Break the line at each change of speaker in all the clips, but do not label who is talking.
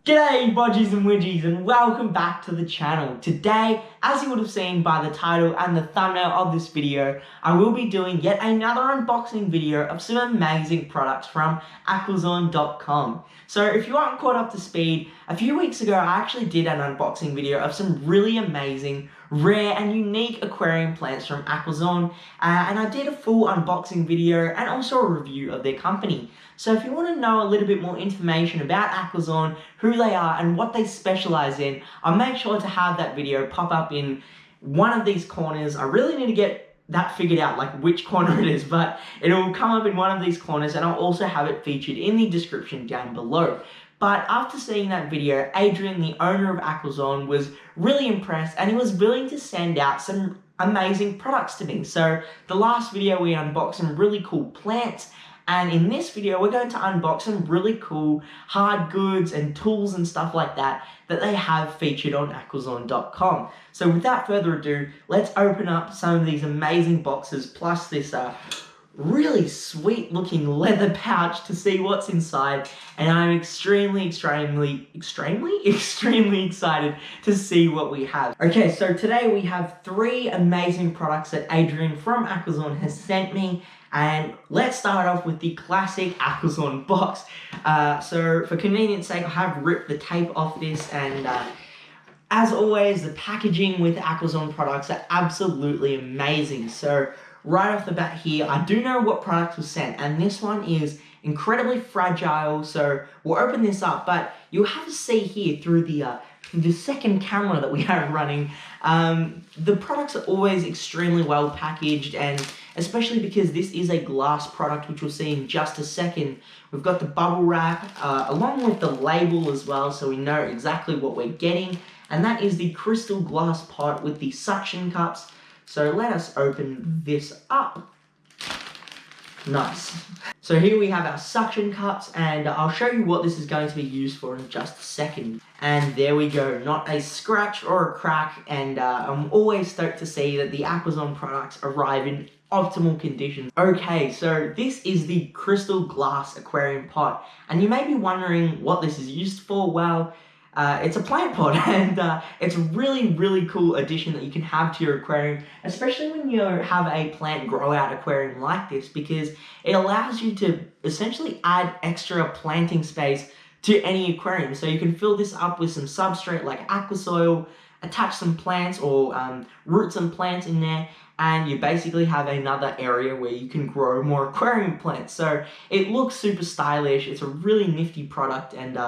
G'day Bodgies and Widgies and welcome back to the channel. Today, as you would have seen by the title and the thumbnail of this video, I will be doing yet another unboxing video of some amazing products from Aquarium.com. So if you aren't caught up to speed, a few weeks ago I actually did an unboxing video of some really amazing, rare and unique aquarium plants from Aquarium, and I did a full unboxing video and also a review of their company. So if you want to know a little bit more information about Aquarium, who they are and what they specialize in, I'll make sure to have that video pop up in one of these corners. I really need to get that figured out, like which corner it is, but it'll come up in one of these corners, and I'll also have it featured in the description down below. But after seeing that video, Adrian, the owner of Aquarium, was really impressed and he was willing to send out some amazing products to me. So the last video we unboxed some really cool plants, and in this video we're going to unbox some really cool hard goods and tools and stuff like that that they have featured on Aquarium.com. So without further ado, let's open up some of these amazing boxes plus this really sweet looking leather pouch to see what's inside, and I'm extremely excited to see what we have. Okay, so today we have 3 amazing products that Adrian from Aquarium has sent me, and let's start off with the classic Aquarium box. So for convenience sake, I have ripped the tape off this, and as always, the packaging with Aquarium products are absolutely amazing. So right off the bat here, I do know what product was sent, and this one is incredibly fragile, so we'll open this up, but you'll have to see here through the second camera that we have running, the products are always extremely well packaged, and especially because this is a glass product, which we'll see in just a second. We've got the bubble wrap, along with the label as well, so we know exactly what we're getting, and that is the crystal glass pot with the suction cups. So let us open this up. Nice. So here we have our suction cups, and I'll show you what this is going to be used for in just a second. And there we go, not a scratch or a crack, and I'm always stoked to see that the Aquarium products arrive in optimal conditions. Okay, so this is the crystal glass aquarium pot, and you may be wondering what this is used for. Well, it's a plant pot, and it's a really cool addition that you can have to your aquarium, especially when you have a plant grow out aquarium like this, because it allows you to essentially add extra planting space to any aquarium. So you can fill this up with some substrate like aqua soil, attach some plants or root some plants in there, and you basically have another area where you can grow more aquarium plants. So it looks super stylish. It's a really nifty product, and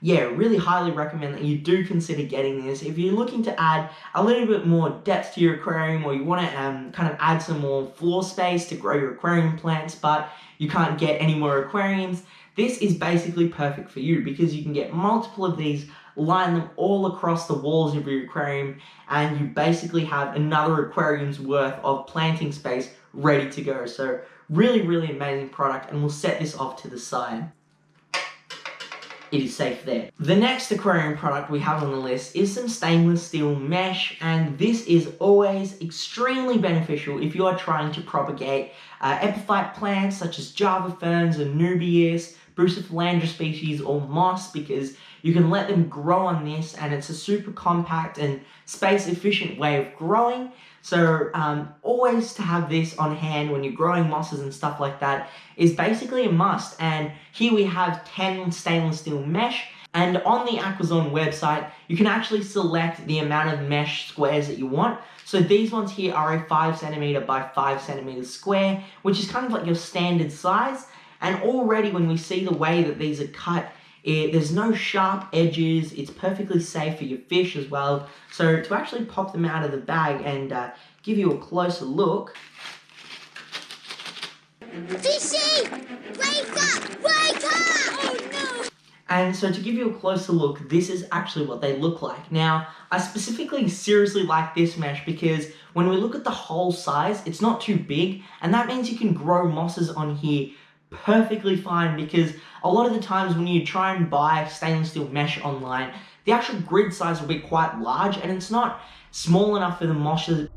yeah, really highly recommend that you do consider getting this. If you're looking to add a little bit more depth to your aquarium, or you want to kind of add some more floor space to grow your aquarium plants, but you can't get any more aquariums, this is basically perfect for you, because you can get multiple of these, line them all across the walls of your aquarium, and you basically have another aquarium's worth of planting space ready to go. So really amazing product, and we'll set this off to the side. It is safe there. The next aquarium product we have on the list is some stainless steel mesh, and this is always extremely beneficial if you are trying to propagate epiphyte plants such as Java ferns, Anubias, Bucephalandra species, or moss, because you can let them grow on this, and it's a super compact and space efficient way of growing. So always to have this on hand when you're growing mosses and stuff like that is basically a must. And here we have 10 stainless steel mesh, and on the Aquarium website you can actually select the amount of mesh squares that you want. So these ones here are a 5 cm by 5 cm square, which is kind of like your standard size. And already when we see the way that these are cut, there's no sharp edges, it's perfectly safe for your fish as well. So to actually pop them out of the bag and give you a closer look.
Fishy! Wake up! Wake up! Oh no!
And so to give you a closer look, this is actually what they look like. Now, I specifically seriously like this mesh because when we look at the whole size, it's not too big, and that means you can grow mosses on here perfectly fine, because a lot of the times when you try and buy stainless steel mesh online, the actual grid size will be quite large, and it's not small enough for the mosses.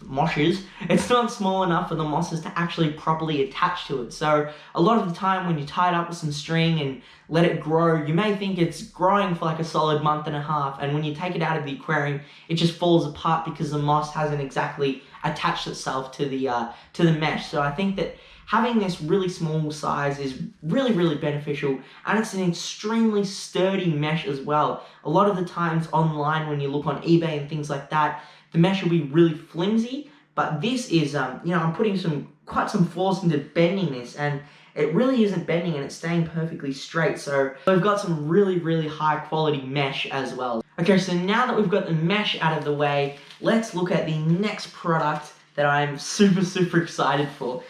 mosses, it's not small enough for the mosses to actually properly attach to it. So a lot of the time when you tie it up with some string and let it grow, you may think it's growing for like a solid month and a half, and when you take it out of the aquarium, it just falls apart because the moss hasn't exactly attached itself to the mesh. So I think that having this really small size is really beneficial, and it's an extremely sturdy mesh as well. A lot of the times online when you look on eBay and things like that, the mesh will be really flimsy, but this is, I'm putting quite some force into bending this, and it really isn't bending and it's staying perfectly straight. So we've got some really high quality mesh as well. Okay, so now that we've got the mesh out of the way, let's look at the next product that I'm super excited for.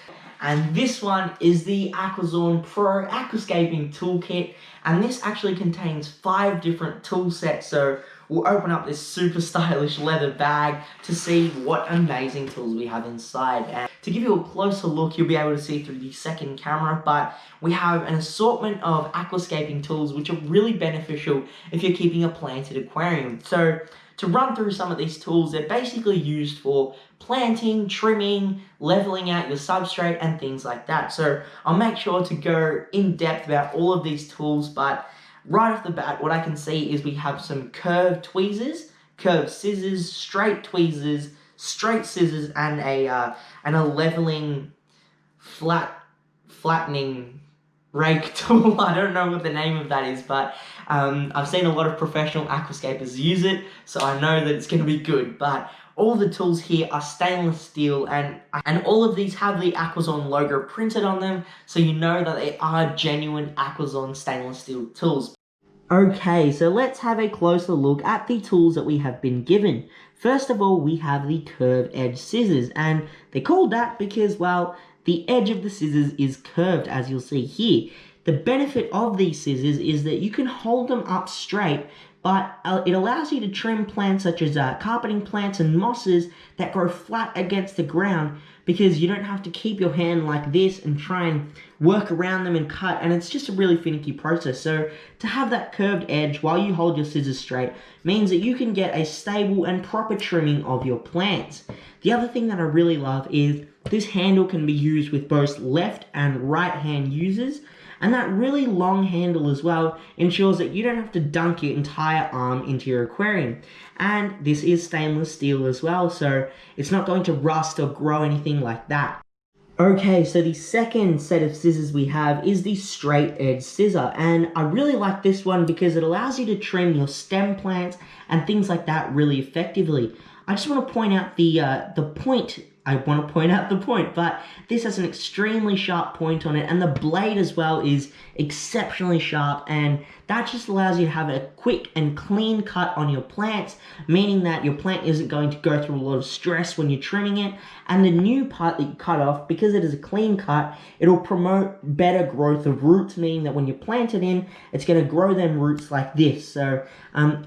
And this one is the Aquazone Pro Aquascaping Toolkit, and this actually contains 5 different tool sets. So we'll open up this super stylish leather bag to see what amazing tools we have inside. And to give you a closer look, you'll be able to see through the second camera, but we have an assortment of aquascaping tools which are really beneficial if you're keeping a planted aquarium. So to run through some of these tools, they're basically used for planting, trimming, leveling out your substrate, and things like that. So I'll make sure to go in depth about all of these tools, but right off the bat, what I can see is we have some curved tweezers, curved scissors, straight tweezers, straight scissors, and a leveling, flattening rake tool. I don't know what the name of that is, but I've seen a lot of professional aquascapers use it, so I know that it's going to be good. But all the tools here are stainless steel, and all of these have the Aquazone logo printed on them, so you know that they are genuine Aquazone stainless steel tools. Okay, so let's have a closer look at the tools that we have been given. First of all, we have the curved edge scissors, and they're called that because, well, the edge of the scissors is curved, as you'll see here. The benefit of these scissors is that you can hold them up straight, but it allows you to trim plants such as carpeting plants and mosses that grow flat against the ground, because you don't have to keep your hand like this and try and work around them and cut, and it's just a really finicky process. So to have that curved edge while you hold your scissors straight means that you can get a stable and proper trimming of your plants. The other thing that I really love is this handle can be used with both left and right hand users, and that really long handle as well ensures that you don't have to dunk your entire arm into your aquarium. And this is stainless steel as well, so it's not going to rust or grow anything like that. Okay, so the second set of scissors we have is the straight edge scissor, and I really like this one because it allows you to trim your stem plants and things like that really effectively. I just want to point out the point. I want to point out the point, but this has an extremely sharp point on it, and the blade as well is exceptionally sharp, and that just allows you to have a quick and clean cut on your plants, meaning that your plant isn't going to go through a lot of stress when you're trimming it. And the new part that you cut off, because it is a clean cut, it'll promote better growth of roots, meaning that when you plant it in, it's going to grow them roots like this. So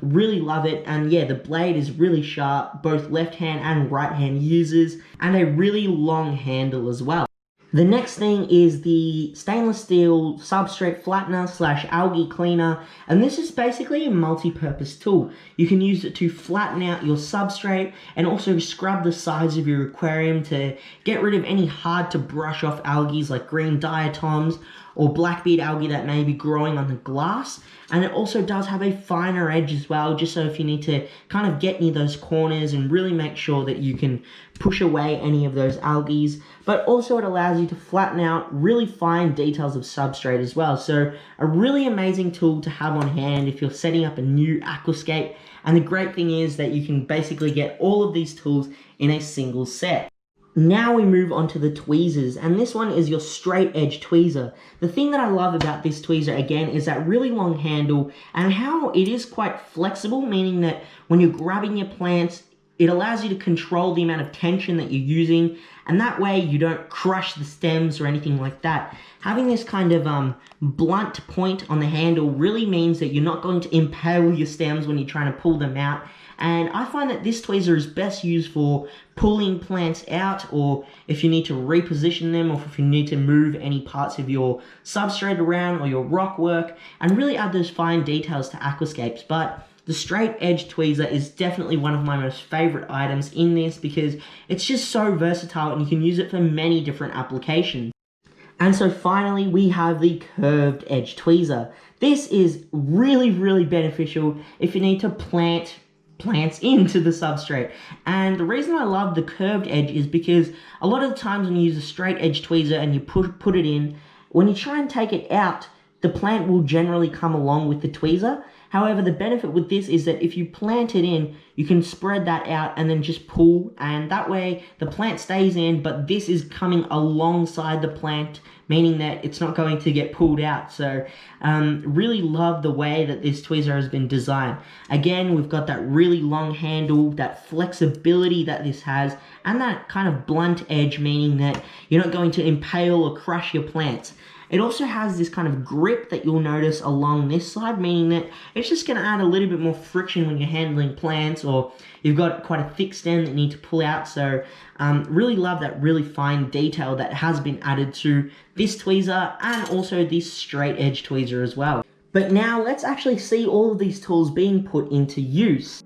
really love it. And yeah, the blade is really sharp, both left hand and right hand users, and a really long handle as well. The next thing is the stainless steel substrate flattener / algae cleaner, and this is basically a multi-purpose tool. You can use it to flatten out your substrate and also scrub the sides of your aquarium to get rid of any hard to brush off algae like green diatoms or blackbeard algae that may be growing on the glass. And it also does have a finer edge as well, just so if you need to kind of get near those corners and really make sure that you can push away any of those algae. But also it allows you to flatten out really fine details of substrate as well. So a really amazing tool to have on hand if you're setting up a new aquascape. And the great thing is that you can basically get all of these tools in a single set. Now we move on to the tweezers, and this one is your straight edge tweezer. The thing that I love about this tweezer again is that really long handle and how it is quite flexible, meaning that when you're grabbing your plants, it allows you to control the amount of tension that you're using, and that way you don't crush the stems or anything like that. Having this kind of blunt point on the handle really means that you're not going to impale your stems when you're trying to pull them out. And I find that this tweezer is best used for pulling plants out, or if you need to reposition them, or if you need to move any parts of your substrate around or your rock work and really add those fine details to aquascapes. But The straight edge tweezer is definitely one of my most favorite items in this because it's just so versatile and you can use it for many different applications. And so finally, we have the curved edge tweezer. This is really, really beneficial if you need to plant plants into the substrate. And the reason I love the curved edge is because a lot of the times when you use a straight edge tweezer and you put it in, when you try and take it out, the plant will generally come along with the tweezer. However, the benefit with this is that if you plant it in, you can spread that out and then just pull, and that way the plant stays in, but this is coming alongside the plant, meaning that it's not going to get pulled out. So really love the way that this tweezer has been designed. Again, we've got that really long handle, that flexibility that this has, and that kind of blunt edge, meaning that you're not going to impale or crush your plants. It also has this kind of grip that you'll notice along this side, meaning that it's just going to add a little bit more friction when you're handling plants, or you've got quite a thick stem that you need to pull out. So really love that really fine detail that has been added to this tweezer and also this straight edge tweezer as well. But now let's actually see all of these tools being put into use.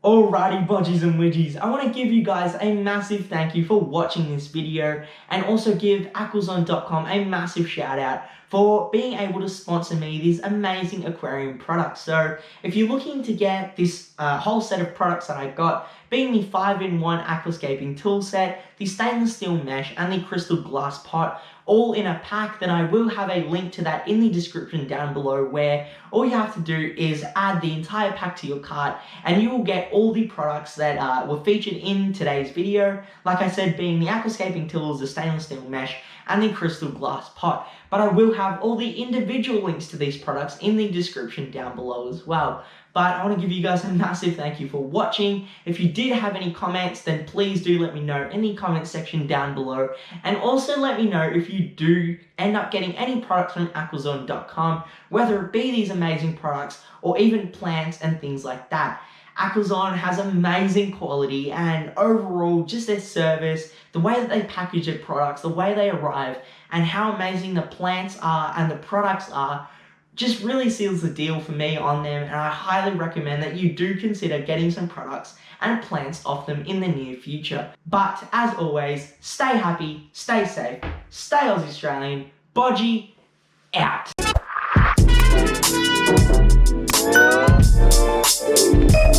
Alrighty, Bodgies and Widgies, I want to give you guys a massive thank you for watching this video, and also give Aquazon.com a massive shout out for being able to sponsor me these amazing aquarium products. So if you're looking to get this whole set of products that I got, being the 5-in-1 aquascaping tool set, the stainless steel mesh, and the crystal glass pot, all in a pack, then I will have a link to that in the description down below, where all you have to do is add the entire pack to your cart and you will get all the products that were featured in today's video. Like I said, being the aquascaping tools, the stainless steel mesh, and the crystal glass pot. But I will have all the individual links to these products in the description down below as well. But I want to give you guys a massive thank you for watching. If you did have any comments, then please do let me know in the comment section down below. And also let me know if you do end up getting any products from Aquazon.com, whether it be these amazing products or even plants and things like that. Aquazon has amazing quality, and overall just their service, the way that they package their products, the way they arrive, and how amazing the plants are and the products are, just really seals the deal for me on them, and I highly recommend that you do consider getting some products and plants off them in the near future. But as always, stay happy, stay safe, stay Aussie Australian. Bodgie out.
Bye.